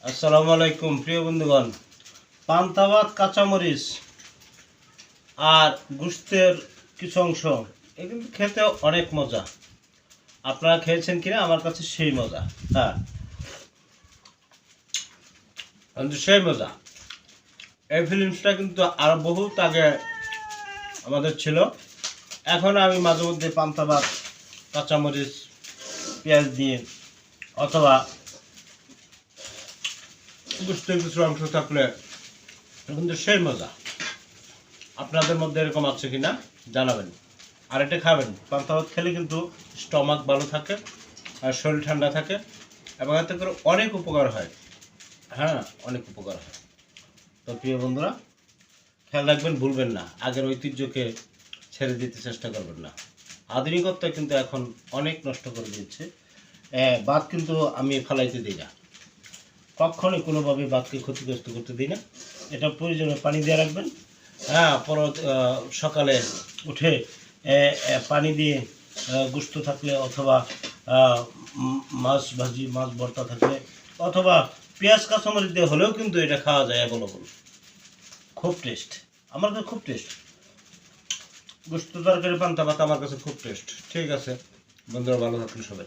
আসসালামু আলাইকুম প্রিয় বন্ধুগণ। পান্তা ভাত, কাঁচামরিচ আর গোশতের কিছু অংশ এ কিন্তু খেতে অনেক মজা। আপনারা খেয়েছেন কিনা? আমার কাছে সেই মজা। হ্যাঁ, কিন্তু সেই মজা। এই ফিলিংসটা কিন্তু আরো বহুত আগে আমাদের ছিল। এখন আমি মাঝে মধ্যে পান্তা ভাত, কাঁচামরিচ, পেঁয়াজ দিয়ে অথবা গোশতের কিছু অংশ থাকলে কিন্তু সেই মজা। আপনাদের মধ্যে এরকম আছে কিনা জানাবেন। আর এটা খাবেন, পান্তা ভাত খেলে কিন্তু স্টমাক ভালো থাকে আর শরীর ঠান্ডা থাকে এবং এতে করে অনেক উপকার হয়। হ্যাঁ, অনেক উপকার হয়। তো প্রিয় বন্ধুরা, খেয়াল রাখবেন, ভুলবেন না, আগের ঐতিহ্যকে ছেড়ে দিতে চেষ্টা করবেন না। আধুনিকত্ব কিন্তু এখন অনেক নষ্ট করে দিচ্ছে। ভাত কিন্তু আমি ফালাইতে দিই না, কখনই কোনোভাবে ভাতকে ক্ষতিগ্রস্ত করতে দিই না। এটা প্রয়োজনে পানি দিয়ে রাখবেন। হ্যাঁ, সকালে উঠে পানি দিয়ে গোশত থাকলে অথবা মাছ ভাজি, মাছ ভর্তা থাকলে অথবা পেঁয়াজ কাঁচামরিচ দিয়ে হলেও কিন্তু এটা খাওয়া যায় অ্যাভেলেবল। খুব টেস্ট, আমার কাছে খুব টেস্ট। গোশত তরকারি, পান্তা ভাত আমার কাছে খুব টেস্ট। ঠিক আছে বন্ধুরা, ভালো থাকুন সবাই।